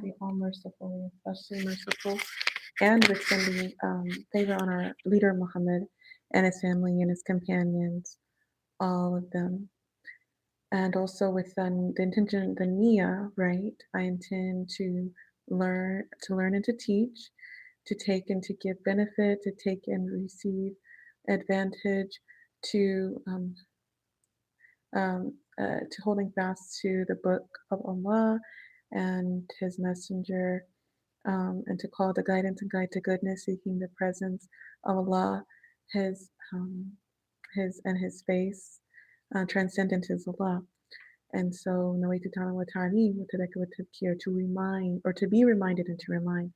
the All Merciful, especially merciful, and with sending favor on our leader Muhammad and his family and his companions, all of them. And also with the intention, the Nia, right? I intend to learn and to teach, to take and to give benefit, to take and receive advantage, to to holding fast to the book of Allah and His Messenger, and to call the guidance and guide to goodness, seeking the presence of Allah, His His face, transcendent is Allah. And so, Nawaitu wa ta'aleem, wa tadakkur wa tadhkir, to remind or to be reminded and to remind.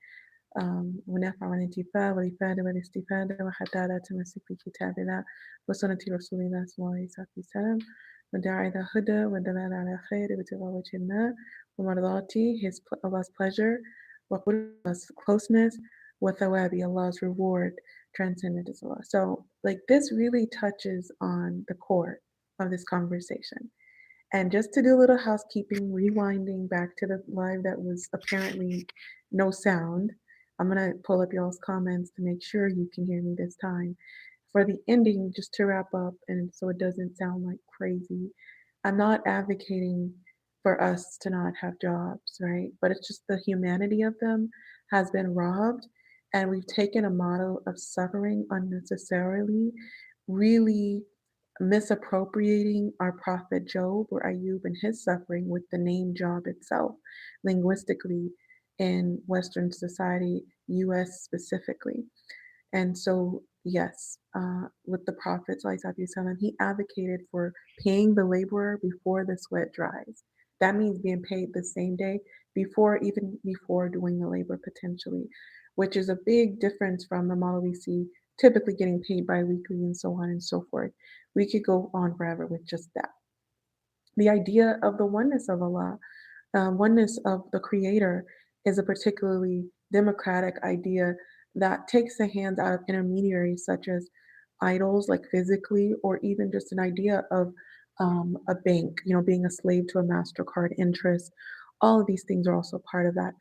ونفع والانتفاع والإفادة والاستفادة وحتى لا تمسك بكتاب الله وسنة رسول الله صلى الله عليه وسلم وداعي إلى هدى والدلالة على خير ابتغاء وجه الله ومرضاتي Allah's pleasure Allah's closeness وثوابي Allah's reward transcendent is Allah. So like this really touches on the core of this conversation. And just to do a little housekeeping, rewinding back to the live that was apparently no sound, I'm going to pull up y'all's comments to make sure you can hear me this time. For the ending, just to wrap up, and so it doesn't sound like crazy, I'm not advocating for us to not have jobs, right? But it's just the humanity of them has been robbed, and we've taken a model of suffering unnecessarily, really misappropriating our prophet Job or Ayub and his suffering with the name job itself, linguistically in Western society, US specifically. And so, yes, with the Prophet, ﷺ, he advocated for paying the laborer before the sweat dries. That means being paid the same day even before doing the labor potentially, which is a big difference from the model we see typically getting paid bi-weekly and so on and so forth. We could go on forever with just that. The idea of the oneness of Allah, oneness of the Creator, is a particularly democratic idea that takes the hands out of intermediaries such as idols, like physically, or even just an idea of a bank, being a slave to a MasterCard interest. All of these things are also part of that.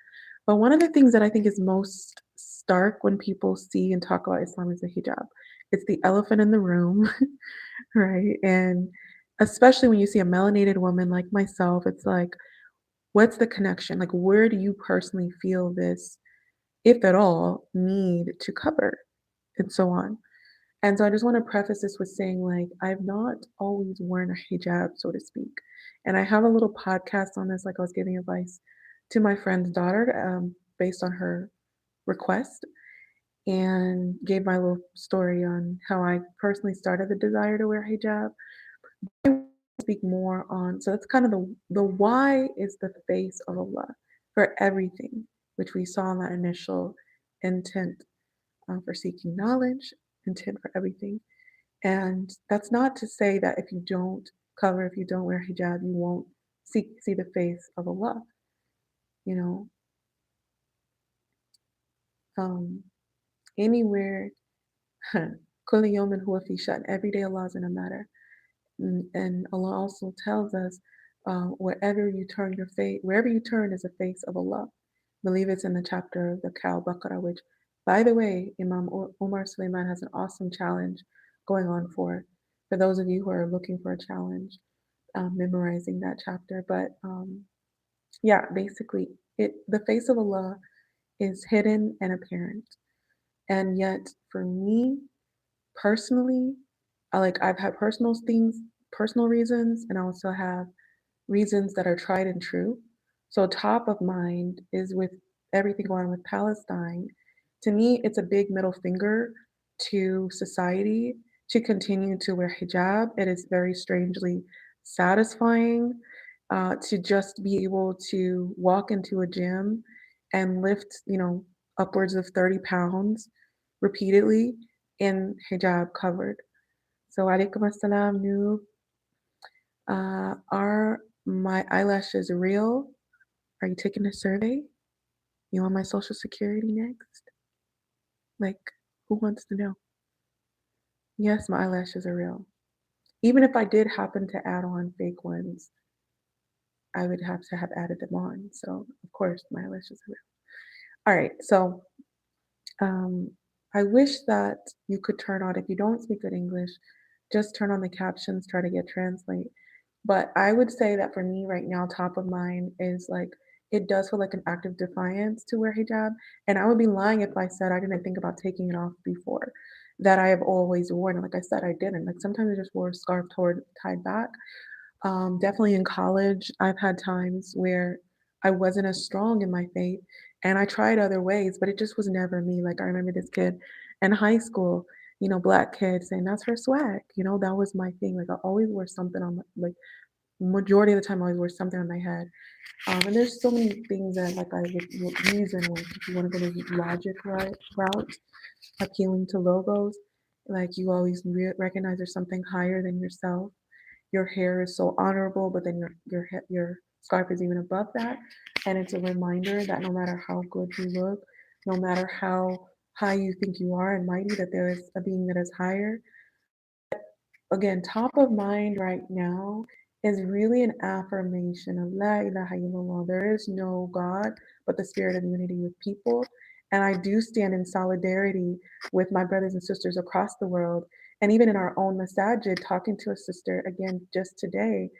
But one of the things that I think is most stark when people see and talk about Islam is the hijab. It's the elephant in the room, right? And especially when you see a melanated woman like myself, it's like, what's the connection? Like, where do you personally feel this, if at all, need to cover and so on? And so I just want to preface this with saying, like, I've not always worn a hijab, so to speak. And I have a little podcast on this, like I was giving advice to my friend's daughter based on her request, and gave my little story on how I personally started the desire to wear hijab. I want to speak more on, so that's kind of the why is the face of Allah for everything, which we saw in that initial intent for seeking knowledge, intent for everything. And that's not to say that if you don't cover, if you don't wear hijab, you won't see the face of Allah. You know, um, anywhere, kulli yawmin huwa fi sha'n, every day Allah is in a matter. And Allah also tells us, wherever you turn is the face of Allah. I believe it's in the chapter of the Cow Baqarah, which, by the way, Imam Omar Suleiman has an awesome challenge going on for those of you who are looking for a challenge, memorizing that chapter. But yeah, basically, the face of Allah is hidden and apparent. And yet, for me personally, I've had personal reasons, and I also have reasons that are tried and true. So top of mind is with everything going on with Palestine. To me, it's a big middle finger to society to continue to wear hijab. It is very strangely satisfying to just be able to walk into a gym and lift, upwards of 30 pounds repeatedly in hijab covered. So alaikum assalam, Noob. Are my eyelashes real? Are you taking a survey? You want my social security next? Like, who wants to know? Yes, my eyelashes are real. Even if I did happen to add on fake ones, I would have to have added them on. So of course my eyelashes are real. All right, so um, I wish that you could turn on, if you don't speak good English, just turn on the captions, try to get translate. But I would say that for me right now, top of mind is like it does feel like an act of defiance to wear hijab. And I would be lying if I said I didn't think about taking it off before. That I have always worn. Like I said, I didn't. Like sometimes I just wore a scarf tied back. Definitely in college, I've had times where I wasn't as strong in my faith and I tried other ways, but it just was never me. Like I remember this kid in high school, black kid saying, "That's her swag." That was my thing. Like I always wore something on my, like majority of the time I always wore something on my head. And there's so many things that like I would reason with if you want to go the logic route, appealing to logos, like you always recognize there's something higher than yourself. Your hair is so honorable, but then your scarf is even above that, and it's a reminder that no matter how good you look, no matter how high you think you are and mighty, that there is a being that is higher. Again, top of mind right now is really an affirmation of La ilaha illallah. There is no God but the spirit of unity with people. And I do stand in solidarity with my brothers and sisters across the world. And even in our own masajid, talking to a sister again just today,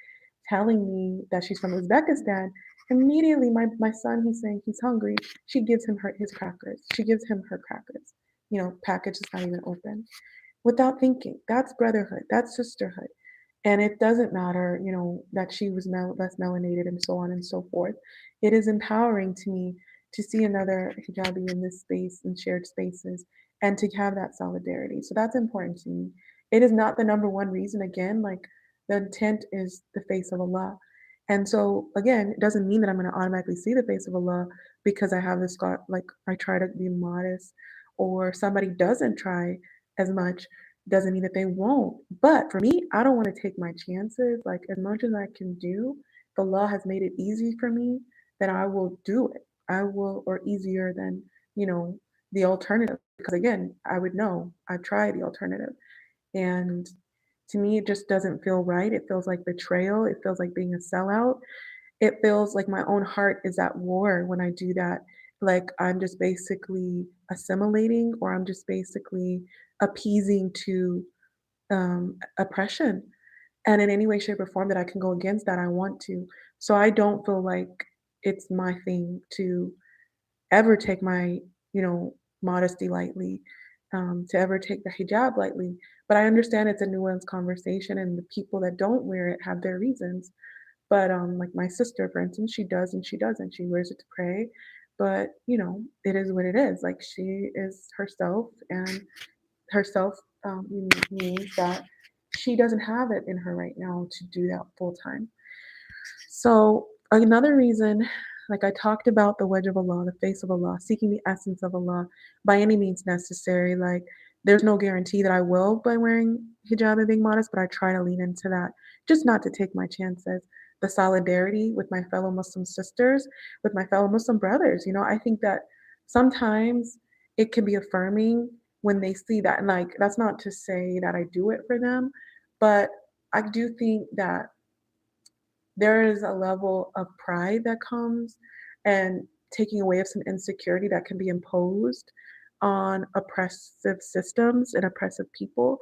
telling me that she's from Uzbekistan. Immediately, my son, he's saying he's hungry. She gives him his crackers. She gives him her crackers. Package is not even open without thinking. That's brotherhood, that's sisterhood. And it doesn't matter, that she was less melanated and so on and so forth. It is empowering to me to see another hijabi in this space and shared spaces and to have that solidarity. So that's important to me. It is not the number one reason, again, like the intent is the face of Allah. And so again, it doesn't mean that I'm going to automatically see the face of Allah because I have this God, like I try to be modest or somebody doesn't try as much doesn't mean that they won't. But for me, I don't want to take my chances. Like as much as I can do, the law has made it easy for me, then I will do it. I will, or easier than, you know, the alternative. Because again, I would know I've tried the alternative. And to me, it just doesn't feel right. It feels like betrayal. It feels like being a sellout. It feels like my own heart is at war when I do that. Like I'm just basically assimilating or I'm just basically appeasing to oppression. And in any way, shape, or form that I can go against that, I want to. So I don't feel like it's my thing to ever take my, modesty lightly, to ever take the hijab lightly. But I understand it's a nuanced conversation, and the people that don't wear it have their reasons. But like my sister, for instance, she does and she doesn't. She wears it to pray, but it is what it is. Like she is herself, and herself means that she doesn't have it in her right now to do that full time. So another reason, like I talked about the wedge of Allah, the face of Allah, seeking the essence of Allah by any means necessary. Like there's no guarantee that I will by wearing hijab and being modest, but I try to lean into that, just not to take my chances. The solidarity with my fellow Muslim sisters, with my fellow Muslim brothers. I think that sometimes it can be affirming when they see that. And like that's not to say that I do it for them, but I do think that there is a level of pride that comes and taking away of some insecurity that can be imposed on oppressive systems and oppressive people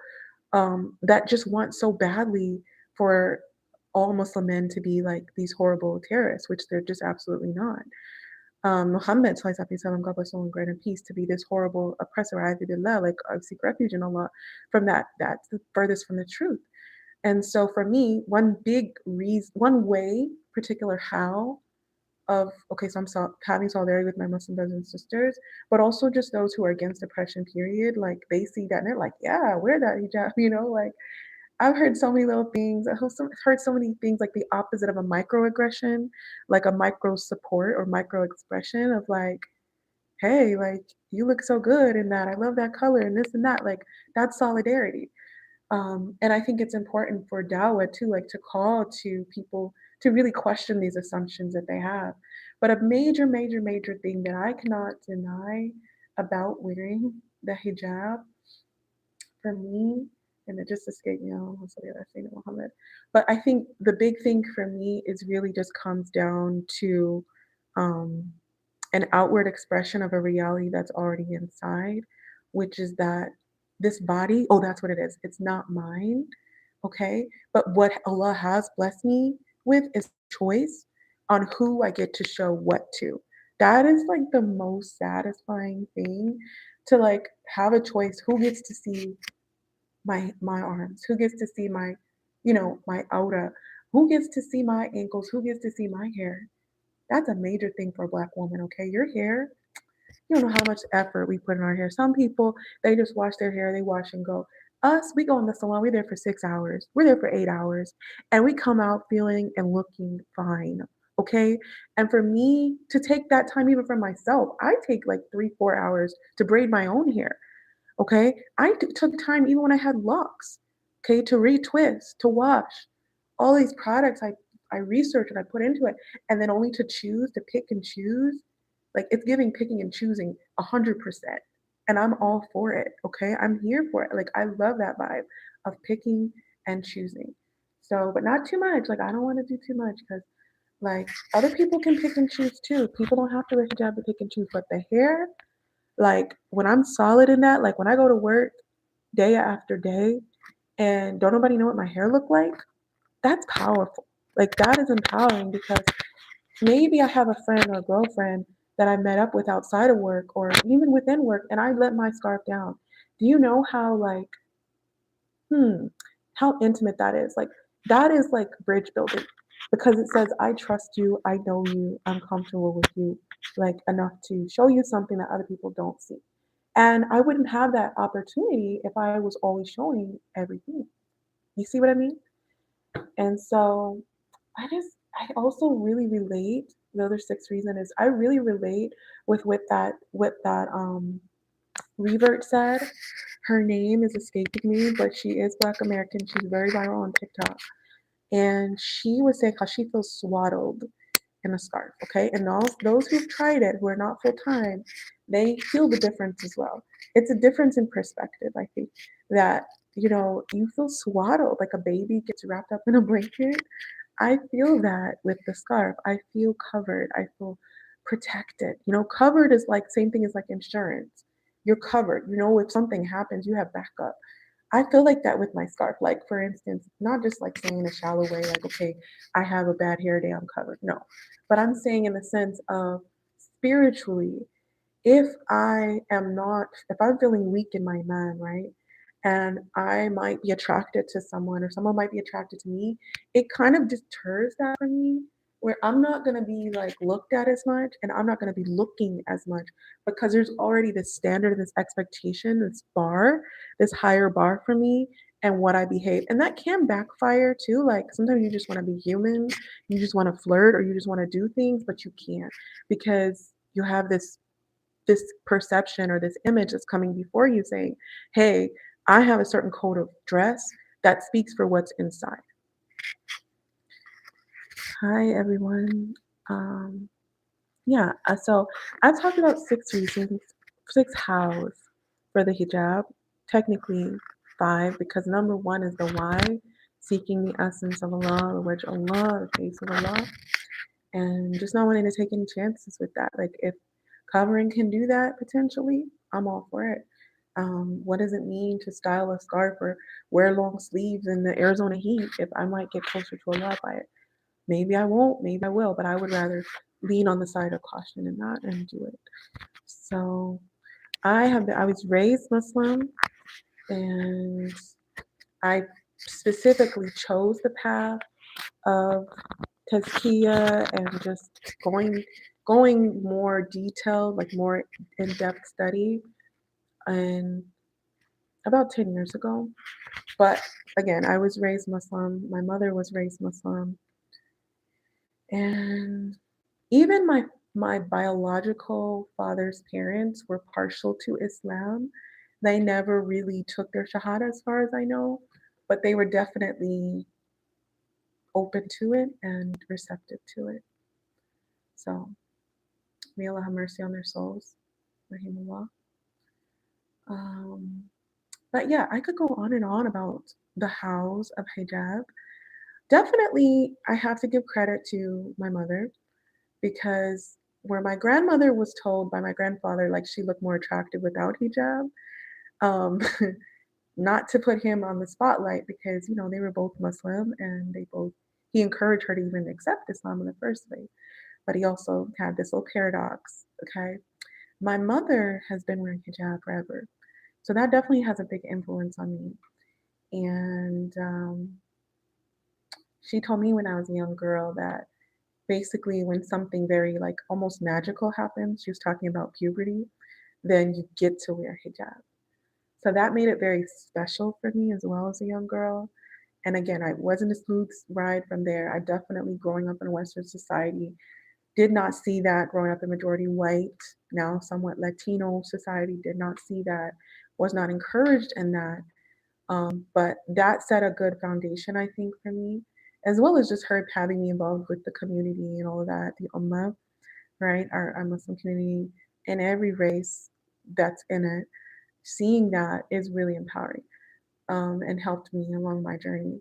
that just want so badly for all Muslim men to be like these horrible terrorists, which they're just absolutely not. Muhammad, sallallahu God bless him, great and peace, to be this horrible oppressor, like I seek refuge in Allah from that. That's the furthest from the truth. And so for me, one big reason, one way, particular how of, okay, so having solidarity with my Muslim brothers and sisters, but also just those who are against oppression, period. Like they see that and they're like, yeah, wear that hijab, like I've heard so many little things. Heard so many things like the opposite of a microaggression, like a micro support or micro expression of like, hey, like you look so good in that. I love that color and this and that. Like that's solidarity. And I think it's important for Dawah too, like to call to people to really question these assumptions that they have. But a major, major, major thing that I cannot deny about wearing the hijab for me and it just escaped me. I don't know what's the other thing, Muhammad. But I think the big thing for me is really just comes down to um, an outward expression of a reality that's already inside, which is that this body, oh, that's what it is. It's not mine. Okay. But what Allah has blessed me with is choice on who I get to show what to. That is like the most satisfying thing, to like have a choice who gets to see my arms, who gets to see my, my aura, who gets to see my ankles, who gets to see my hair. That's a major thing for a Black woman, okay? Your hair, you don't know how much effort we put in our hair. Some people, they just wash their hair, they wash and go. Us, we go in the salon, we're there for 6 hours, we're there for 8 hours, and we come out feeling and looking fine, okay? And for me to take that time, even for myself, I take like 3, 4 hours to braid my own hair, okay? Took time even when I had locks, okay, to retwist, to wash. All these products I researched and I put into it, and then only to choose, to pick and choose. Like it's giving picking and choosing 100%. And I'm all for it, okay? I'm here for it. Like I love that vibe of picking and choosing. So, but not too much. Like I don't want to do too much because like other people can pick and choose too. People don't have to wear hijab to pick and choose, but the hair, like when I'm solid in that, like when I go to work day after day and don't nobody know what my hair look like, that's powerful. Like that is empowering because maybe I have a friend or a girlfriend that I met up with outside of work or even within work and I let my scarf down. Do you know how like hmm how intimate that is? Like that is like bridge building because it says I trust you, I know you, I'm comfortable with you like enough to show you something that other people don't see. And I wouldn't have that opportunity if I was always showing everything. You see what I mean? And so I also really relate. The other sixth reason is I really relate with what that revert said. Her name is escaping me, but she is Black American. She's very viral on TikTok. And she was saying how she feels swaddled in a scarf, okay? And all those who've tried it, who are not full time, they feel the difference as well. It's a difference in perspective, I think, that you feel swaddled like a baby gets wrapped up in a blanket. I feel that with the scarf. I feel covered. I feel protected. Covered is like same thing as like insurance. You're covered. If something happens, you have backup. I feel like that with my scarf. Like for instance, not just like saying in a shallow way, like, okay, I have a bad hair day, I'm covered. No. But I'm saying in the sense of spiritually, if I'm feeling weak in my man, right? And I might be attracted to someone or someone might be attracted to me, it kind of deters that from me where I'm not going to be like looked at as much and I'm not going to be looking as much because there's already this standard, this expectation, this bar, this higher bar for me and what I behave. And that can backfire too. Like sometimes you just want to be human, you just want to flirt or you just want to do things, but you can't because you have this perception or this image that's coming before you saying, hey, I have a certain code of dress that speaks for what's inside. Hi, everyone. Um, yeah, so I talked about 6 reasons, 6 hows for the hijab. Technically, 5, because number 1 is the why, seeking the essence of Allah, the word Allah, the face of Allah, and just not wanting to take any chances with that. Like, if covering can do that potentially, I'm all for it. What does it mean to style a scarf or wear long sleeves in the Arizona heat if I might get closer to Allah by it? Maybe I won't, maybe I will, but I would rather lean on the side of caution and not and do it. So I was raised Muslim and I specifically chose the path of tazkiyah and just going more detailed, like more in-depth study and about 10 years ago. But again, I was raised Muslim. My mother was raised Muslim. And even my biological father's parents were partial to Islam. They never really took their shahada as far as I know, but they were definitely open to it and receptive to it. So may Allah have mercy on their souls. Rahimullah. Um, But yeah, I could go on and on about the hows of hijab. Definitely, I have to give credit to my mother because where my grandmother was told by my grandfather, like she looked more attractive without hijab, um, not to put him on the spotlight because, they were both Muslim and he encouraged her to even accept Islam in the first place. But he also had this little paradox, okay? My mother has been wearing hijab forever. So that definitely has a big influence on me. And she told me when I was a young girl that basically when something very like almost magical happens, she was talking about puberty, then you get to wear hijab. So that made it very special for me as well as a young girl. And again, I wasn't a smooth ride from there. I definitely, growing up in Western society, did not see that. Growing up in majority white, now somewhat Latino society, did not see that, was not encouraged in that. But that set a good foundation, I think, for me, as well as just her having me involved with the community and all of that, the Ummah, right? Our Muslim community and every race that's in it. Seeing that is really empowering, and helped me along my journey.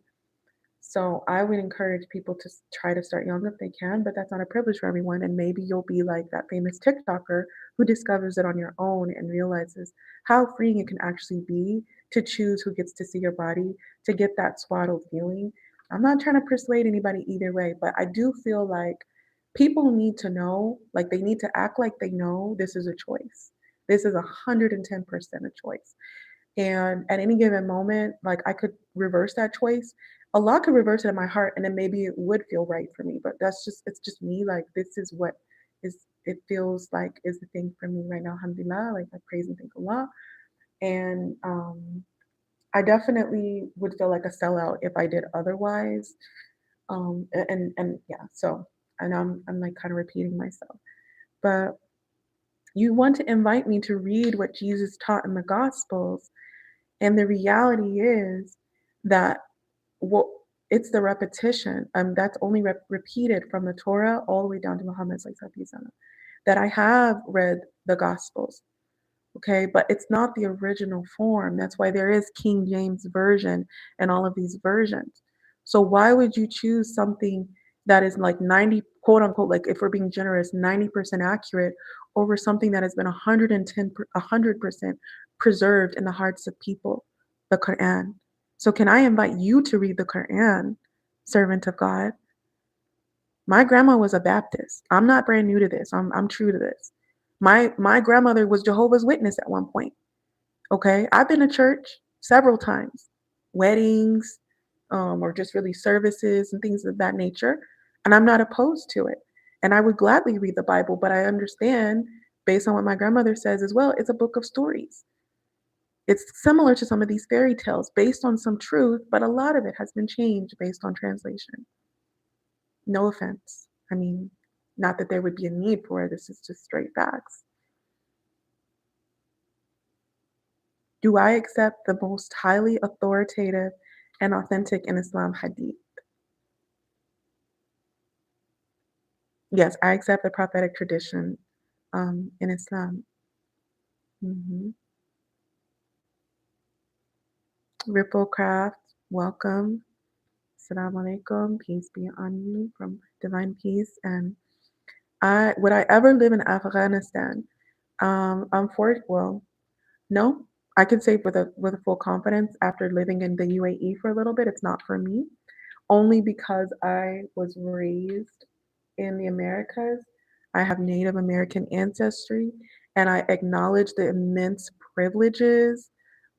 So I would encourage people to try to start young if they can, but that's not a privilege for everyone. And maybe you'll be like that famous TikToker who discovers it on your own and realizes how freeing it can actually be to choose who gets to see your body, to get that swaddled feeling. I'm not trying to persuade anybody either way, but I do feel like people need to know, like they need to act like they know this is a choice. This is 110% a choice. And at any given moment, like I could reverse that choice. Allah could reverse it in my heart and then maybe it would feel right for me. But it's just me. Like this is what it feels like is the thing for me right now. Alhamdulillah. Like I praise and thank Allah. And I definitely would feel like a sellout if I did otherwise. And yeah, so and I'm like kind of repeating myself. But you want to invite me to read what Jesus taught in the Gospels. And the reality is that what it's the repetition, that's only repeated from the Torah all the way down to Muhammad that I have read the Gospels, okay, but it's not the original form. That's why there is King James version and all of these versions. So why would you choose something that is like 90 quote unquote, like if we're being generous, 90% accurate over something that has been 100% preserved in the hearts of people, the Quran? So can I invite you to read the Quran, servant of God? My grandma was a Baptist. I'm not brand new to this. I'm true to this. My grandmother was Jehovah's Witness at one point. Okay, I've been to church several times, weddings, or just really services and things of that nature, and I'm not opposed to it. And I would gladly read the Bible, but I understand, based on what my grandmother says as well, it's a book of stories. It's similar to some of these fairy tales based on some truth, but a lot of it has been changed based on translation. No offense. I mean, not that there would be a need for it. This is just straight facts. Do I accept the most highly authoritative and authentic in Islam hadith? Yes, I accept the prophetic tradition in Islam. hmm Ripplecraft, welcome. Assalamu alaikum. Peace be on you from divine peace. And would I ever live in Afghanistan? Well, no. I can say with a full confidence after living in the UAE for a little bit, it's not for me. Only because I was raised in the Americas. I have Native American ancestry, and I acknowledge the immense privileges,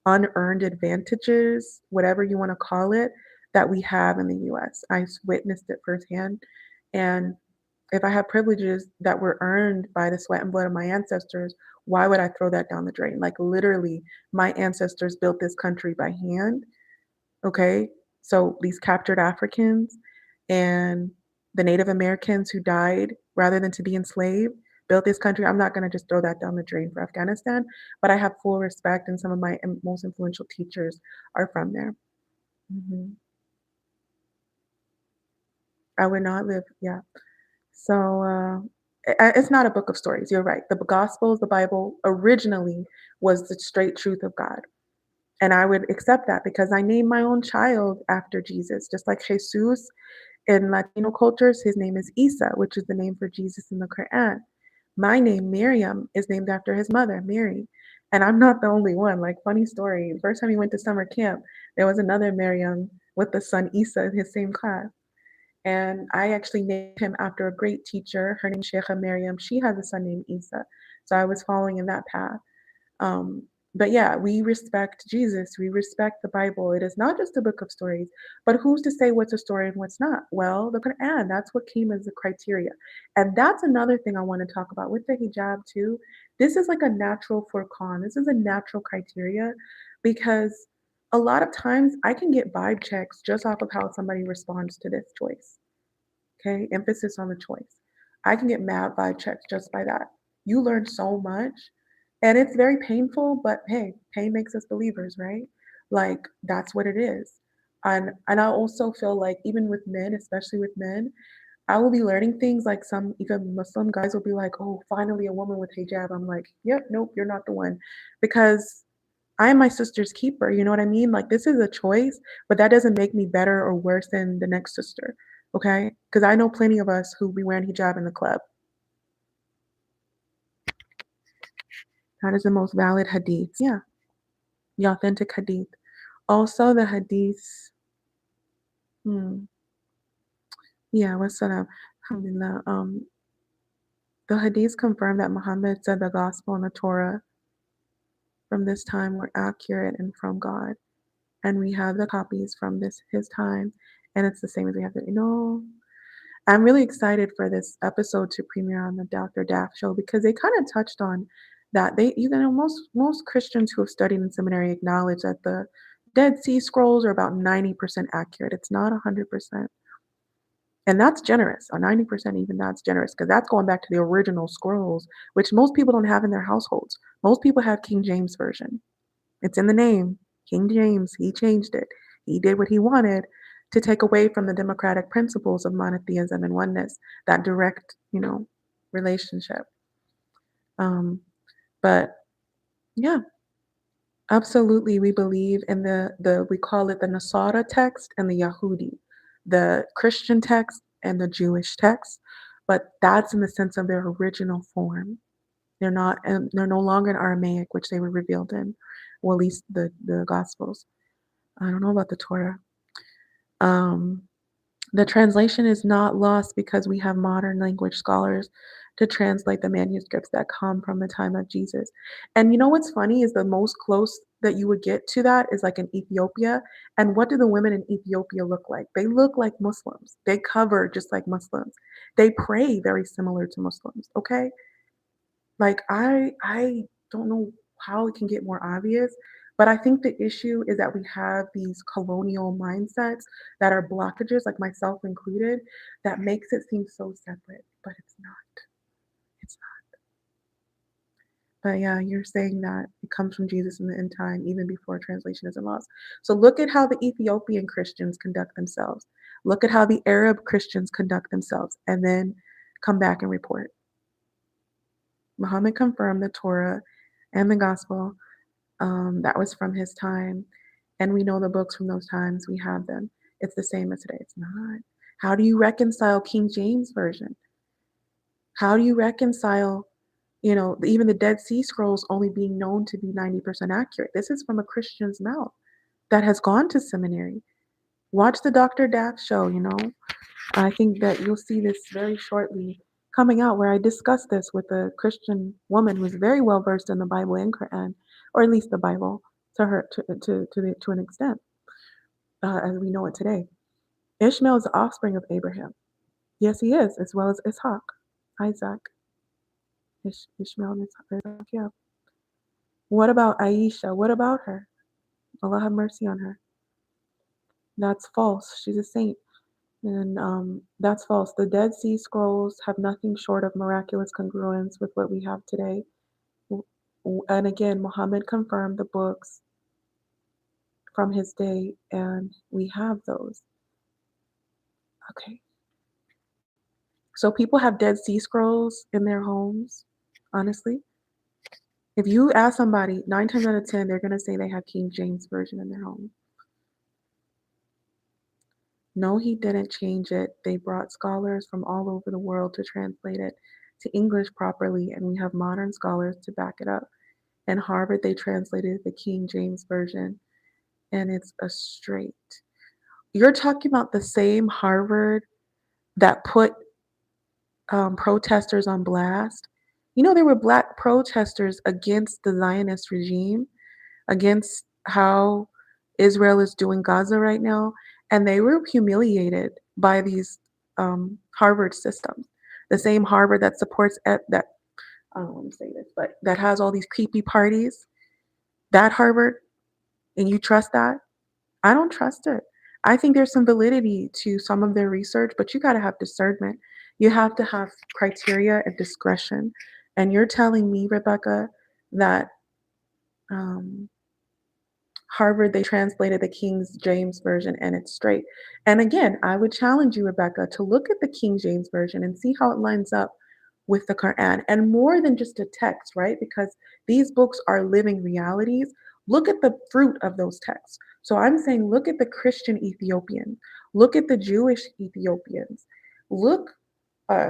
unearned advantages, whatever you want to call it, that we have in the US. I witnessed it firsthand. And if I have privileges that were earned by the sweat and blood of my ancestors, why would I throw that down the drain? Like literally, my ancestors built this country by hand. Okay. So these captured Africans and the Native Americans who died rather than to be enslaved built this country. I'm not going to just throw that down the drain for Afghanistan, but I have full respect, and some of my most influential teachers are from there. hmm I would not live, yeah. So it's not a book of stories. You're right. The Gospels, the Bible, originally was the straight truth of God. And I would accept that because I named my own child after Jesus, just like Jesus in Latino cultures, his name is Isa, which is the name for Jesus in the Quran. My name, Miriam, is named after his mother, Mary. And I'm not the only one. Like, funny story. First time he went to summer camp, there was another Miriam with the son Isa in his same class. And I actually named him after a great teacher. Her name's Sheikha Miriam. She has a son named Isa. So I was following in that path. Um, but yeah, we respect Jesus. We respect the Bible. It is not just a book of stories, but who's to say what's a story and what's not? Well, the Quran, that's what came as the criteria. And that's another thing I want to talk about with the hijab too. This is like a natural furqan. This is a natural criteria because a lot of times I can get vibe checks just off of how somebody responds to this choice. Okay, emphasis on the choice. I can get mad vibe checks just by that. You learn so much, and it's very painful, but hey, pain makes us believers, right? Like that's what it is. And I also feel like even with men, especially with men, I will be learning things like some even Muslim guys will be like, "Oh, finally a woman with hijab." I'm like, "Yep, nope, you're not the one," because I am my sister's keeper. You know what I mean? Like this is a choice, but that doesn't make me better or worse than the next sister. Okay? Because I know plenty of us who be wearing hijab in the club. That is the most valid hadith. Yeah, the authentic hadith. Also, the hadiths. Hmm, yeah, wassalam. Alhamdulillah. The hadiths confirm that Muhammad said the gospel and the Torah from this time were accurate and from God. And we have the copies from this his time, and it's the same as we have the I'm really excited for this episode to premiere on the Dr. Daff show because they kind of touched on that. Most Christians who have studied in seminary acknowledge that the Dead Sea Scrolls are about 90% accurate. It's not 100%. And that's generous. Or 90% even that's generous because that's going back to the original scrolls, which most people don't have in their households. Most people have King James version. It's in the name. King James, he changed it. He did what he wanted to take away from the democratic principles of monotheism and oneness, that direct, relationship. Um, but yeah, absolutely, we believe in the we call it the Nasara text and the Yahudi, the Christian text and the Jewish text. But that's in the sense of their original form. They're not, and they're no longer in Aramaic, which they were revealed in, well, at least the Gospels. I don't know about the Torah. Um, the translation is not lost because we have modern language scholars to translate the manuscripts that come from the time of Jesus. And you know what's funny is the most close that you would get to that is like in Ethiopia. And what do the women in Ethiopia look like? They look like Muslims. They cover just like Muslims. They pray very similar to Muslims. Okay, like, I don't know how it can get more obvious, but I think the issue is that we have these colonial mindsets that are blockages, like myself included, that makes it seem so separate, but it's not. It's not. But yeah, you're saying that it comes from Jesus in the end time, even before translation is lost. So look at how the Ethiopian Christians conduct themselves. Look at how the Arab Christians conduct themselves, and then come back and report. Muhammad confirmed the Torah and the Gospel. That was from his time. And we know the books from those times. We have them. It's the same as today. It's not. How do you reconcile King James Version? How do you reconcile, even the Dead Sea Scrolls only being known to be 90% accurate? This is from a Christian's mouth that has gone to seminary. Watch the Dr. Daff show. I think that you'll see this very shortly coming out where I discuss this with a Christian woman who's very well versed in the Bible and Quran, or at least the Bible to an extent, as we know it today. Ishmael is the offspring of Abraham. Yes, he is, as well as Ishaq, Isaac, Ishmael and Isaac. Yeah. What about Aisha? What about her? Allah have mercy on her. That's false. She's a saint. And that's false. The Dead Sea Scrolls have nothing short of miraculous congruence with what we have today. And again, Muhammad confirmed the books from his day, and we have those. Okay. So people have Dead Sea Scrolls in their homes, honestly. If you ask somebody, 9 times out of 10, they're gonna say they have King James Version in their home. No, he didn't change it. They brought scholars from all over the world to translate it to English properly, and we have modern scholars to back it up. In Harvard, they translated the King James Version, and it's a straight. You're talking about the same Harvard that put protesters on blast. You know, there were black protesters against the Zionist regime, against how Israel is doing Gaza right now, and they were humiliated by these Harvard systems. The same Harvard that supports that I don't want to say this, but that has all these creepy parties. That Harvard, and you trust that? I don't trust it. I think there's some validity to some of their research, but you got to have discernment. You have to have criteria and discretion. And you're telling me, Rebecca, that um, Harvard, they translated the King James Version and it's straight. And again, I would challenge you, Rebecca, to look at the King James Version and see how it lines up with the Quran and more than just a text, right? Because these books are living realities. Look at the fruit of those texts. So I'm saying, look at the Christian Ethiopian, look at the Jewish Ethiopians, look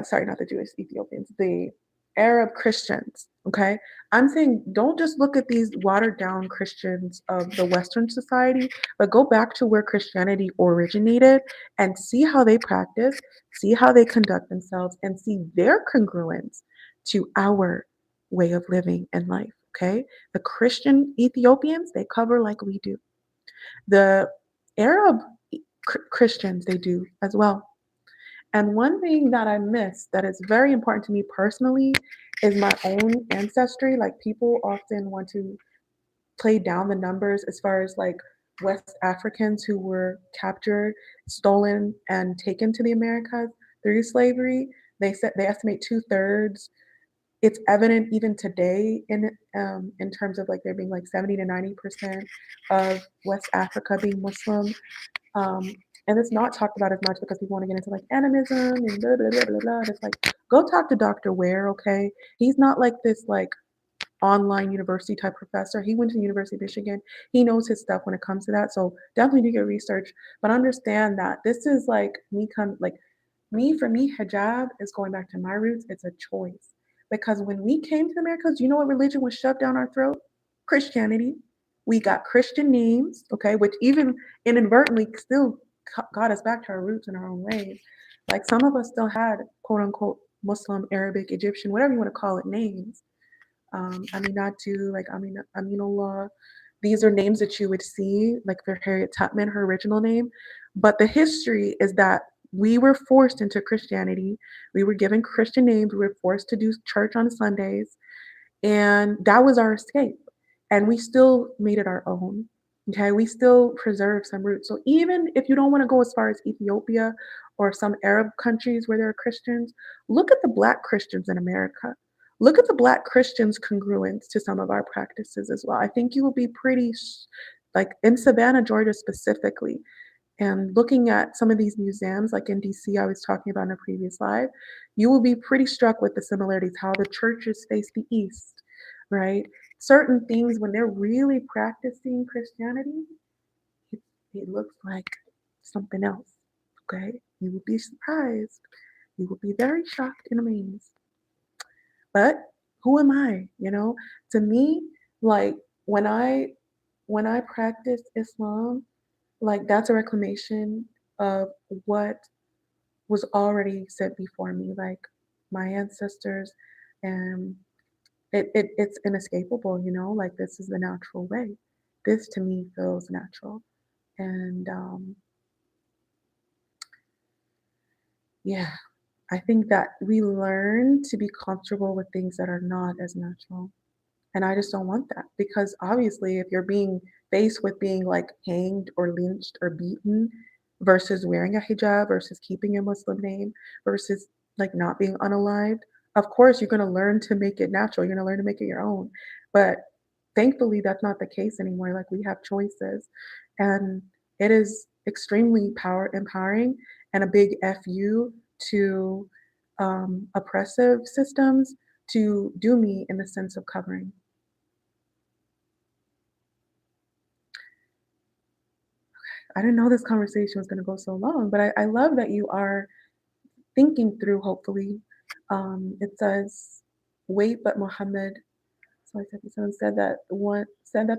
sorry, not the Jewish Ethiopians, the Arab Christians. Okay. I'm saying don't just look at these watered down Christians of the Western society, but go back to where Christianity originated and see how they practice, see how they conduct themselves, and see their congruence to our way of living and life. Okay. The Christian Ethiopians, they cover like we do. The Arab Christians, they do as well. And one thing that I miss that is very important to me personally is my own ancestry. Like people often want to play down the numbers as far as like West Africans who were captured, stolen, and taken to the Americas through slavery. They said they estimate 2/3. It's evident even today in terms of like there being like 70 to 90% of West Africa being Muslim. Um, and it's not talked about as much because people want to get into like animism and blah blah blah blah blah. It's like go talk to Dr. Ware, okay? He's not like this like online university type professor. He went to the University of Michigan. He knows his stuff when it comes to that. So definitely do your research, but understand that this is like me come like me for me hijab is going back to my roots. It's a choice because when we came to the Americas, you know what religion was shoved down our throat? Christianity. We got Christian names, okay, which even inadvertently still got us back to our roots in our own ways. Like some of us still had quote unquote Muslim, Arabic, Egyptian, whatever you want to call it, names. Aminatu, like Aminullah. These are names that you would see, like for Harriet Tubman, her original name. But the history is that we were forced into Christianity. We were given Christian names. We were forced to do church on Sundays. And that was our escape. And we still made it our own. Okay, we still preserve some roots. So even if you don't want to go as far as Ethiopia or some Arab countries where there are Christians, look at the Black Christians in America. Look at the Black Christians' congruence to some of our practices as well. I think you will be pretty, like in Savannah, Georgia specifically, and looking at some of these museums, like in DC, I was talking about in a previous live, you will be pretty struck with the similarities, how the churches face the East, right? Certain things, when they're really practicing Christianity, it, it looks like something else, okay? You will be surprised. You will be very shocked and amazed. But who am I? You know, to me, like when I when I practice Islam, like that's a reclamation of what was already set before me, like my ancestors, and it's inescapable, you know, like this is the natural way. This to me feels natural. And yeah, I think that we learn to be comfortable with things that are not as natural. And I just don't want that because obviously, if you're being faced with being like hanged or lynched or beaten versus wearing a hijab versus keeping your Muslim name versus like not being unalived, of course, you're going to learn to make it natural. You're going to learn to make it your own. But thankfully, that's not the case anymore. Like we have choices. And it is extremely power empowering and a big FU to oppressive systems to do me in the sense of covering. I didn't know this conversation was gonna go so long, but I love that you are thinking through, hopefully. It says, "Wait, but Muhammad said that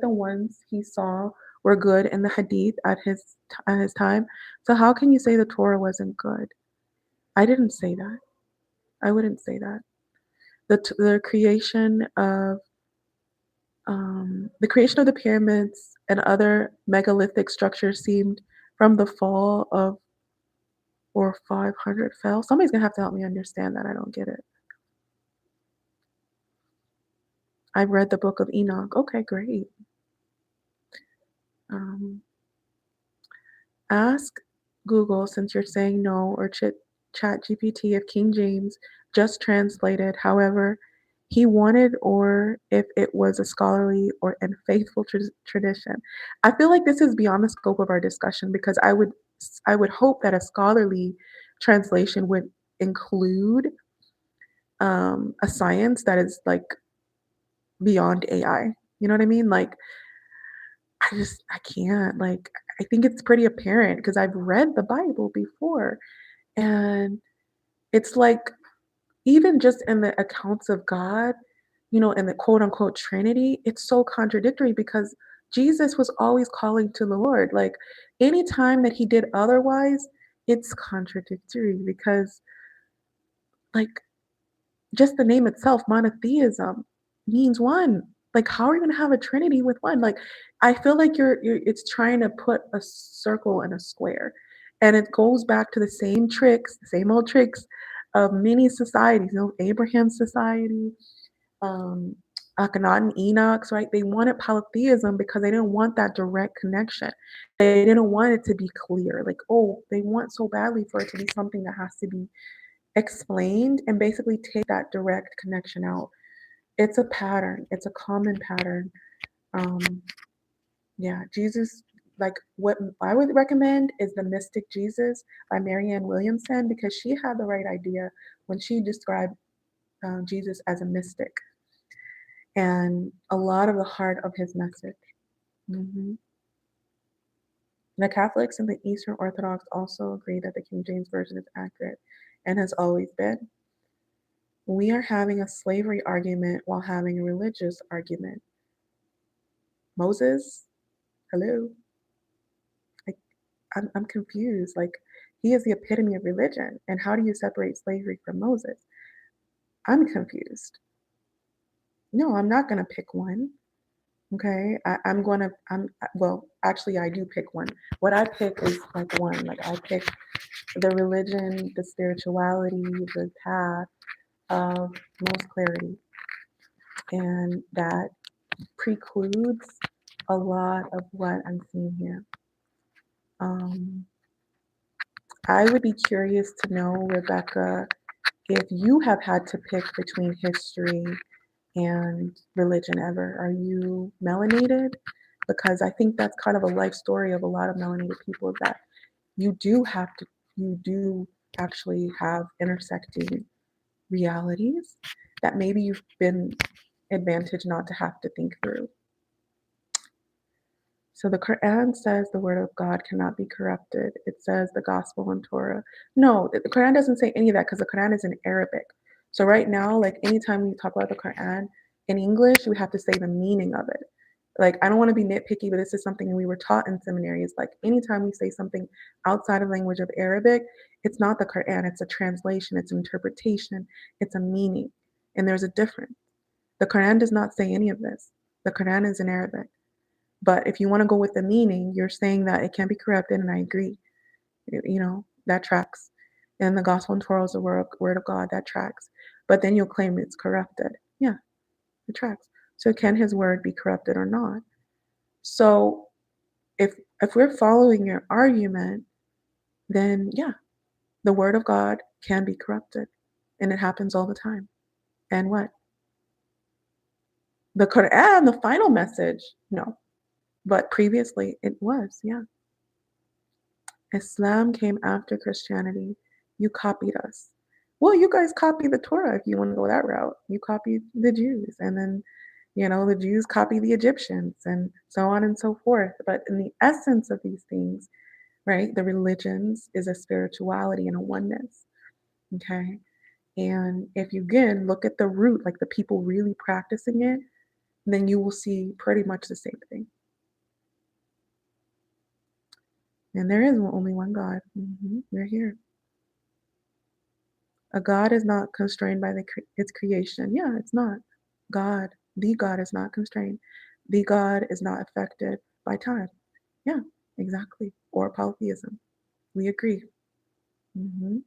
the ones he saw were good in the hadith at his time. So how can you say the Torah wasn't good?" I didn't say that. I wouldn't say that. The creation of the creation of the pyramids and other megalithic structures seemed from the fall of or 500 fell. Somebody's gonna have to help me understand that. I don't get it. I've read the book of Enoch. Okay, great. Um, Ask Google, since you're saying no, or Chat GPT if King James just translated, however, he wanted, or if it was a scholarly or and faithful tradition. I feel like this is beyond the scope of our discussion because I would hope that a scholarly translation would include a science that is like beyond AI. You know what I mean? Like I can't. Like I think it's pretty apparent because I've read the Bible before. And it's like, even just in the accounts of God, in the quote unquote Trinity, it's so contradictory because Jesus was always calling to the Lord. Like anytime that he did otherwise, it's contradictory because, like, just the name itself, monotheism, means one. Like, how are you gonna have a trinity with one? Like, I feel like it's trying to put a circle in a square. And it goes back to the same tricks, the same old tricks of many societies, Abraham's society, um, Akhenaten, Enoch's, right? They wanted polytheism because they didn't want that direct connection. They didn't want it to be clear. Like, oh, they want so badly for it to be something that has to be explained and basically take that direct connection out. It's a pattern. It's a common pattern. Um, yeah, Jesus, like what I would recommend is The Mystic Jesus by Marianne Williamson because she had the right idea when she described Jesus as a mystic and a lot of the heart of his message. hmm The Catholics and the Eastern Orthodox also agree that the King James Version is accurate and has always been. We are having a slavery argument while having a religious argument. Moses, hello. Like, I'm confused. Like, he is the epitome of religion. And how do you separate slavery from Moses? I'm confused. No, I'm not going to pick one. Okay. Well, actually, I do pick one. What I pick is like one. Like, I pick the religion, the spirituality, the path of most clarity. And that precludes a lot of what I'm seeing here. Um, I would be curious to know, Rebecca, if you have had to pick between history and religion ever. Are you melanated? Because I think that's kind of a life story of a lot of melanated people is that you do actually have intersecting realities that maybe you've been advantaged not to have to think through. So the Quran says the word of God cannot be corrupted. It says the gospel and Torah. No, the Quran doesn't say any of that because the Quran is in Arabic. So right now, like anytime we talk about the Quran in English, we have to say the meaning of it. Like I don't want to be nitpicky, but this is something we were taught in seminary. Is like anytime we say something outside of language of Arabic, it's not the Quran. It's a translation. It's an interpretation. It's a meaning, and there's a difference. The Quran does not say any of this. The Quran is in Arabic. But if you want to go with the meaning, you're saying that it can be corrupted, and I agree. That tracks. And the gospel and Torah is the word of God, that tracks. But then you'll claim it's corrupted. Yeah, it tracks. So can his word be corrupted or not? So if we're following your argument, then yeah, the word of God can be corrupted. And it happens all the time. And what? The Quran, the final message, no. But previously it was, yeah. Islam came after Christianity. You copied us. Well, you guys copied the Torah if you want to go that route. You copied the Jews, and then, the Jews copied the Egyptians, and so on and so forth. But in the essence of these things, right? The religions is a spirituality and a oneness, okay? And if you again look at the root, like the people really practicing it, then you will see pretty much the same thing. And there is only one God. We're here. A God is not constrained by its creation. Yeah, it's not. The God is not constrained. The God is not affected by time. Yeah, exactly. Or polytheism. We agree. hmm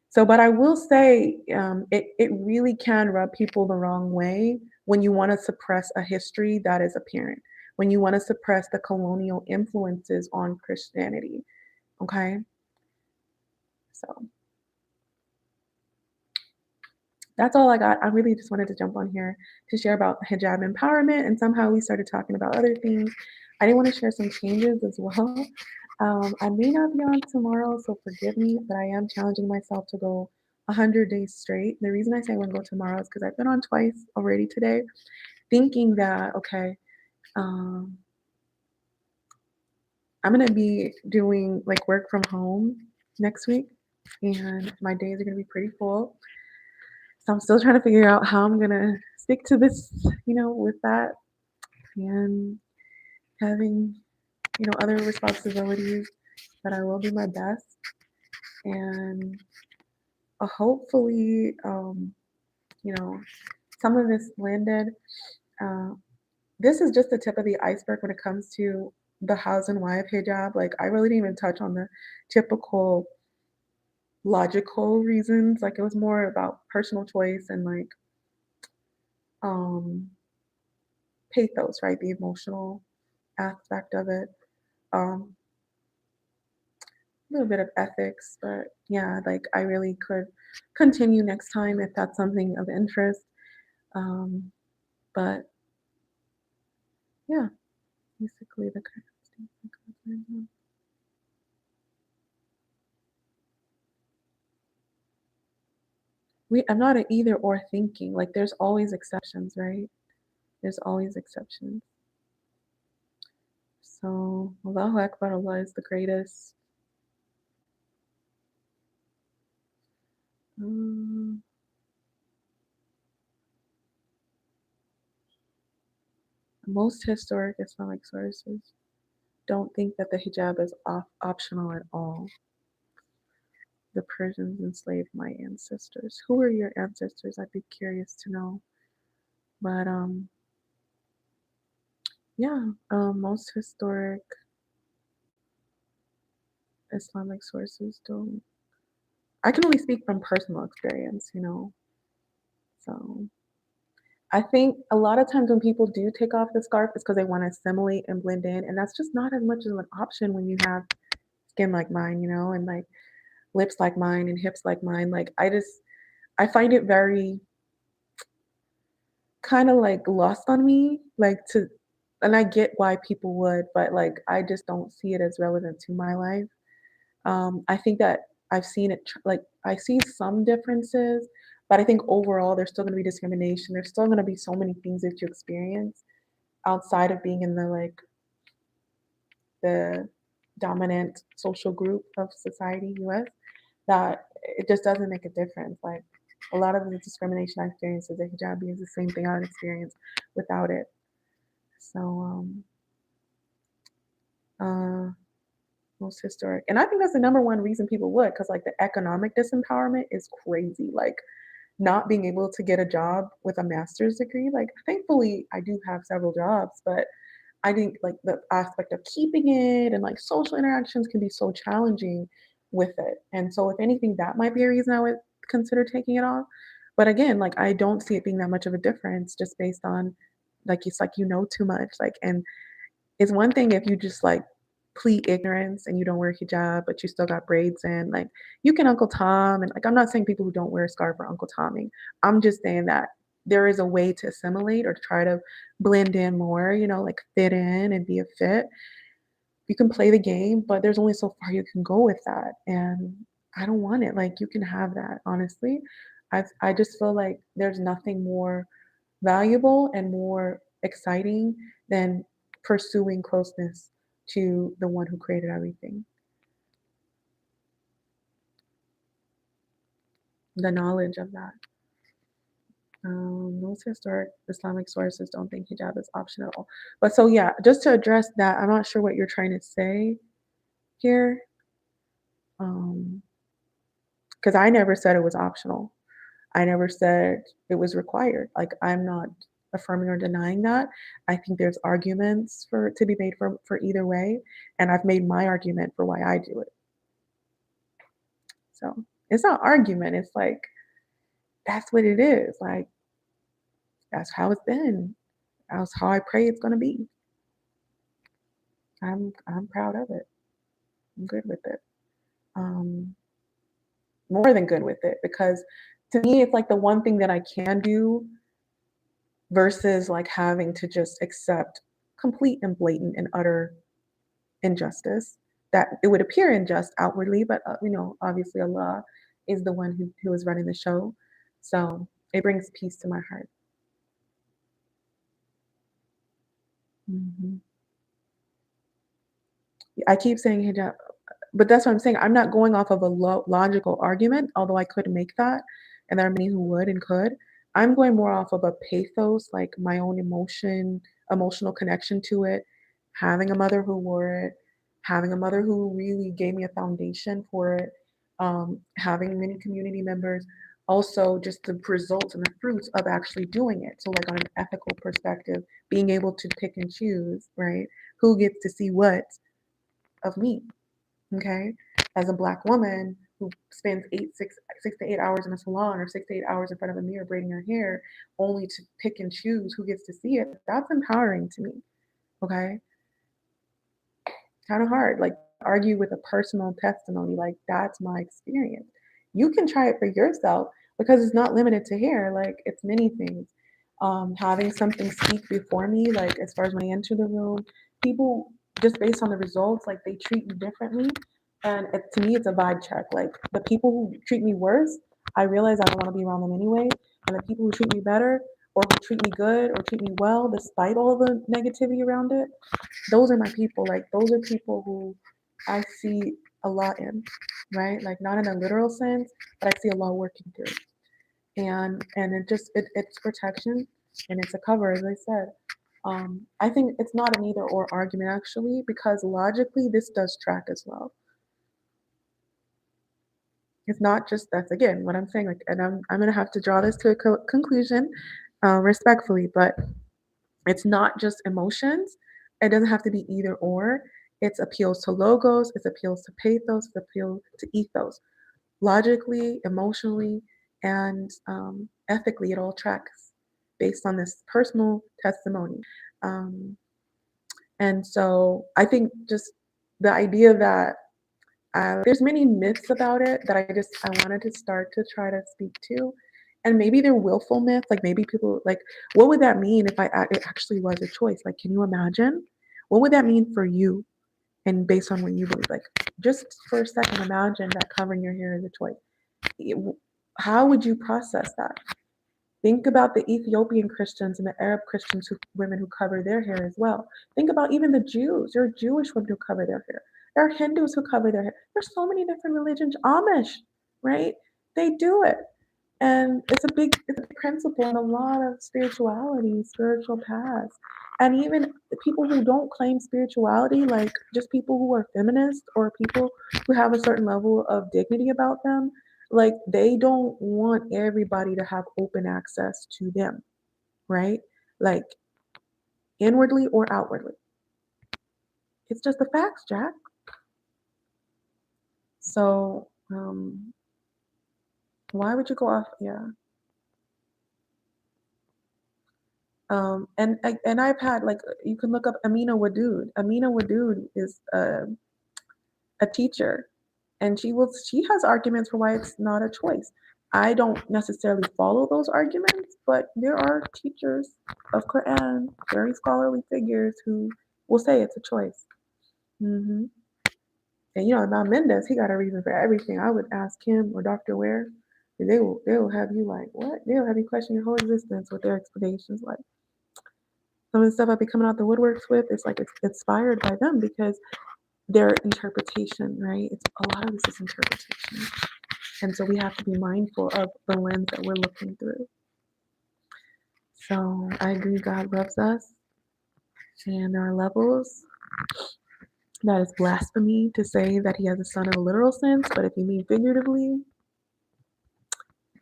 So, but I will say, it really can rub people the wrong way when you want to suppress a history that is apparent, when you want to suppress the colonial influences on Christianity. Okay, so that's all I got. I really just wanted to jump on here to share about hijab empowerment, and somehow we started talking about other things. I did want to share some changes as well. I may not be on tomorrow, so forgive me, but I am challenging myself to go 100 days straight. The reason I say I want to go tomorrow is because I've been on twice already today, thinking that, okay, um, I'm going to be doing like work from home next week, and my days are going to be pretty full. So I'm still trying to figure out how I'm gonna stick to this, with that and having, other responsibilities. But I will do my best, and hopefully, you know, some of this landed. Uh, this is just the tip of the iceberg when it comes to the hows and why of hijab. Like I really didn't even touch on the typical logical reasons. Like it was more about personal choice and like um pathos, right? The emotional aspect of it. Um, a little bit of ethics, but yeah, like I really could continue next time if that's something of interest. Um, but yeah, basically the kind of stuff that goes on. I'm not an either or thinking. Like there's always exceptions, right? There's always exceptions. So Allahu Akbar, Allah is the greatest. Um, most historic Islamic sources don't think that the hijab is optional at all. The Persians enslaved my ancestors. Who were your ancestors? I'd be curious to know. But yeah, most historic Islamic sources don't. I can only speak from personal experience. So I think a lot of times when people do take off the scarf, it's because they want to assimilate and blend in, and that's just not as much of an option when you have skin like mine, and like lips like mine and hips like mine. Like I find it very kind of like lost on me, like to, and I get why people would, but like I just don't see it as relevant to my life. I think that I've seen it, like I see some differences, but I think overall there's still going to be discrimination. There's still going to be so many things that you experience outside of being in the dominant social group of society, US, that it just doesn't make a difference. Like a lot of the discrimination I experience as a hijabi is the same thing I would experience without it. So, uh, most historic, and I think that's the number one reason people would, because like the economic disempowerment is crazy. Like not being able to get a job with a master's degree. Like thankfully, I do have several jobs, but I think like the aspect of keeping it and like social interactions can be so challenging with it. And so, if anything, that might be a reason I would consider taking it off. But again, like I don't see it being that much of a difference just based on like it's like too much. Like, and it's one thing if you just like plead ignorance and you don't wear hijab, but you still got braids in. Like you can Uncle Tom, and like I'm not saying people who don't wear a scarf are Uncle Tomming. I'm just saying that there is a way to assimilate or to try to blend in more, like fit in and be a fit. You can play the game, but there's only so far you can go with that. And I don't want it. Like you can have that, honestly. I just feel like there's nothing more valuable and more exciting than pursuing closeness to the one who created everything. the knowledge of that. Most historic Islamic sources don't think hijab is optional. But so yeah, just to address that, I'm not sure what you're trying to say here. Because I never said it was optional. I never said it was required. Like I'm not affirming or denying that. I think there's arguments for to be made for either way, and I've made my argument for why I do it. So it's not argument. It's like that's what it is. Like that's how it's been. That's how I pray it's gonna be. I'm proud of it. I'm good with it. Um, More than good with it because to me it's like the one thing that I can do versus like having to just accept complete and blatant and utter injustice that it would appear unjust outwardly, but obviously Allah is the one who is running the show. So it brings peace to my heart. Mhm. I keep saying hijab, but that's what I'm saying. I'm not going off of a logical argument, although I could make that, and there are many who would and could. I'm going more off of a pathos, like my own emotional connection to it, having a mother who wore it, having a mother who really gave me a foundation for it, having many community members, also just the results and the fruits of actually doing it. So, like on an ethical perspective, being able to pick and choose, right? Who gets to see what of me, okay? As a Black woman who spends 6 to 8 hours in a salon or 6 to 8 hours in front of a mirror braiding her hair only to pick and choose who gets to see it, that's empowering to me, okay? Kind of hard, like argue with a personal testimony, like that's my experience. You can try it for yourself because it's not limited to hair, like it's many things. Having something speak before me, like as far as when I enter the room, people just based on the results, like they treat you differently. And to me, it's a vibe check. Like the people who treat me worse, I realize I don't want to be around them anyway. And the people who treat me better or who treat me good or treat me well, despite all the negativity around it, those are my people. Like those are people who I see a lot in, right? Like not in a literal sense, but I see a lot working through. And it's protection and it's a cover, as I said. I think it's not an either or argument actually, because logically this does track as well. It's not just that's again what I'm saying. Like, and I'm gonna have to draw this to a conclusion, respectfully, but it's not just emotions. It doesn't have to be either or. It's appeals to logos, it's appeals to pathos, it's appeal to ethos. Logically, emotionally, and ethically, it all tracks based on this personal testimony. Um, and so I think just the idea that there's many myths about it that I wanted to start to try to speak to, and maybe they're willful myths. Like maybe people like, what would that mean if it actually was a choice? Like, can you imagine? What would that mean for you? And based on what you believe, like just for a second, imagine that covering your hair is a choice. How would you process that? Think about the Ethiopian Christians and the Arab Christians women who cover their hair as well. Think about even the Jews. There are Jewish women who cover their hair. There are Hindus who cover their hair. There's so many different religions. Amish, right? They do it. And it's a principle in a lot of spirituality, spiritual paths. And even the people who don't claim spirituality, like just people who are feminists or people who have a certain level of dignity about them, like they don't want everybody to have open access to them, right? Like inwardly or outwardly. It's just the facts, Jack. So why would you go off? Yeah. And I've had like you can look up Amina Wadud. Amina Wadud is a teacher, and she has arguments for why it's not a choice. I don't necessarily follow those arguments, but there are teachers of Quran, very scholarly figures who will say it's a choice. hmm And Imam Mendes, he got a reason for everything. I would ask him or Dr. Ware, and they will have you like what? They'll have you question your whole existence with their explanations. Like some of the stuff I be coming out the woodworks with, it's like it's inspired by them because their interpretation, right? It's a lot of this is interpretation. And so we have to be mindful of the lens that we're looking through. So I agree, God loves us, and there are levels. That is blasphemy to say that he has a son in a literal sense, but if you mean figuratively,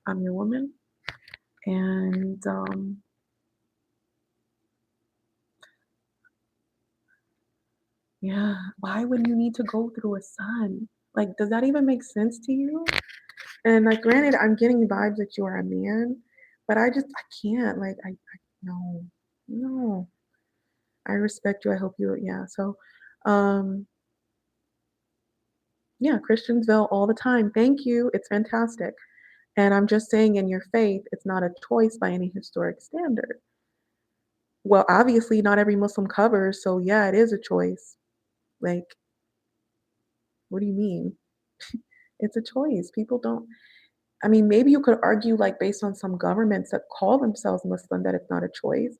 I'm your woman. And yeah, why would you need to go through a son? Like, does that even make sense to you? And like, granted, I'm getting vibes that you are a man, but I can't. Like, no, no. I respect you. I hope you, yeah. So, um, yeah, Christians veil all the time. Thank you. It's fantastic. And I'm just saying, in your faith, it's not a choice by any historic standard. Well, obviously, not every Muslim covers, so yeah, it is a choice. Like, what do you mean? It's a choice. People don't. I mean, maybe you could argue, like, based on some governments that call themselves Muslim, that it's not a choice.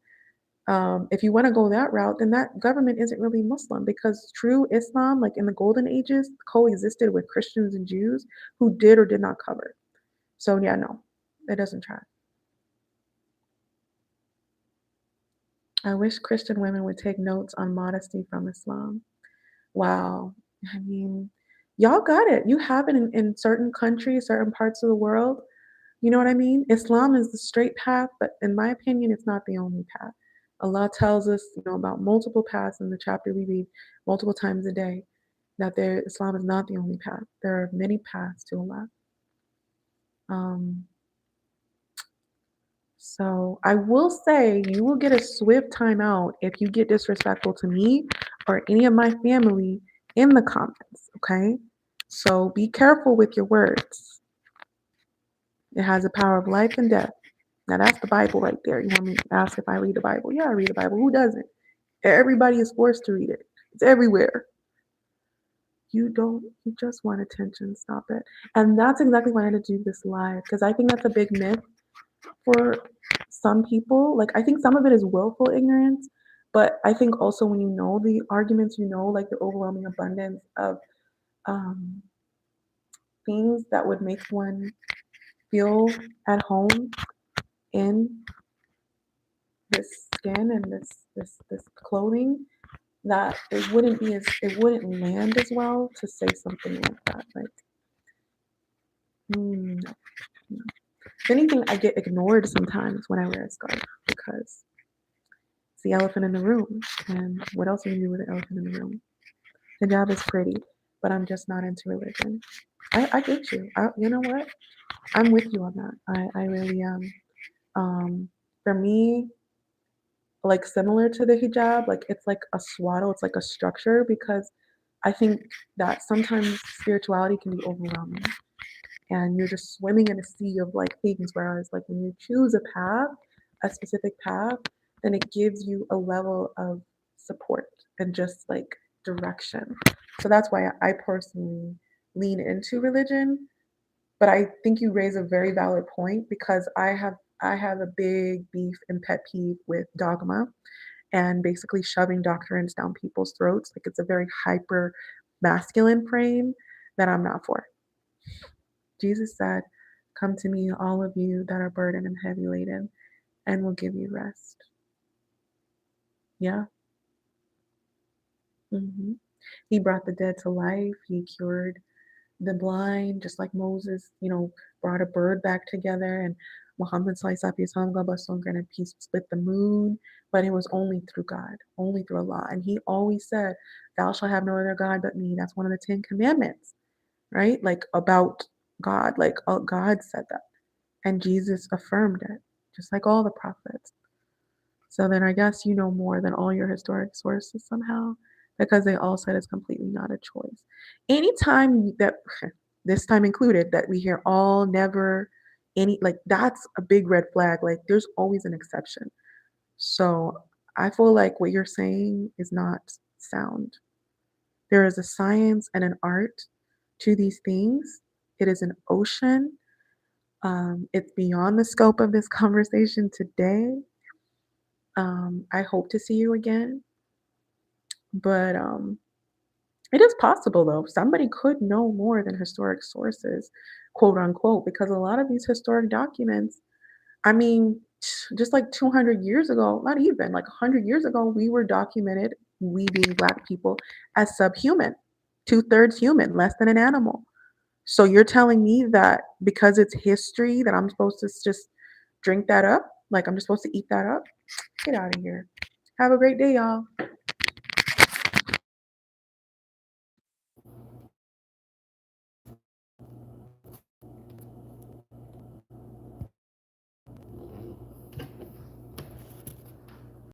If you want to go that route, then that government isn't really Muslim because true Islam, like in the golden ages, coexisted with Christians and Jews who did or did not cover. So yeah, no, it doesn't track. I wish Christian women would take notes on modesty from Islam. Wow. I mean, y'all got it. You have it in certain countries, certain parts of the world. You know what I mean? Islam is the straight path, but in my opinion, it's not the only path. Allah tells us, about multiple paths in the chapter we read multiple times a day, that Islam is not the only path. There are many paths to Allah. Um, so I will say you will get a swift timeout if you get disrespectful to me or any of my family in the comments, okay? So be careful with your words. It has the power of life and death. Now that's the Bible right there. You want me to ask if I read the Bible? Yeah, I read the Bible. Who doesn't? Everybody is forced to read it. It's everywhere. You just want attention. Stop it. And that's exactly why I had to do this live, because I think that's a big myth for some people. Like, I think some of it is willful ignorance, but I think also when you know the arguments, like the overwhelming abundance of um, things that would make one feel at home in this skin and this clothing, that it wouldn't land as well to say something like that. Like, no, no. If anything, I get ignored sometimes when I wear a scarf because it's the elephant in the room. And what else do you do with the elephant in the room? Hijab is pretty, but I'm just not into religion. I get you. You know what? I'm with you on that. I really am. For me, like similar to the hijab, like it's like a swaddle, it's like a structure, because I think that sometimes spirituality can be overwhelming and you're just swimming in a sea of like things. Whereas like when you choose a path, a specific path, then it gives you a level of support and just like direction. So that's why I personally lean into religion. But I think you raise a very valid point, because I have a big beef and pet peeve with dogma and basically shoving doctrines down people's throats. Like, it's a very hyper masculine frame that I'm not for. Jesus said, "Come to me, all of you that are burdened and heavy laden, and will give you rest." Yeah. hmm He brought the dead to life. He cured the blind, just like Moses, brought a bird back together, and Muhammad and peace split the moon, but it was only through God, only through Allah. And he always said, "Thou shalt have no other God but me." That's one of the 10 Commandments, right? Like about God, like God said that. And Jesus affirmed it, just like all the prophets. So then I guess you know more than all your historic sources somehow, because they all said it's completely not a choice. Anytime that, this time included, that we hear all, never, any, like that's a big red flag. Like, there's always an exception. So I feel like what you're saying is not sound. There is a science and an art to these things. It is an ocean. It's beyond the scope of this conversation today. I hope to see you again, but It is possible though. Somebody could know more than historic sources, quote unquote, because a lot of these historic documents, I mean, just like 200 years ago, not even like 100 years ago, we were documented, we being Black people, as subhuman, two-thirds human, less than an animal. So you're telling me that because it's history that I'm supposed to just drink that up? Like I'm just supposed to eat that up? Get out of here. Have a great day, y'all.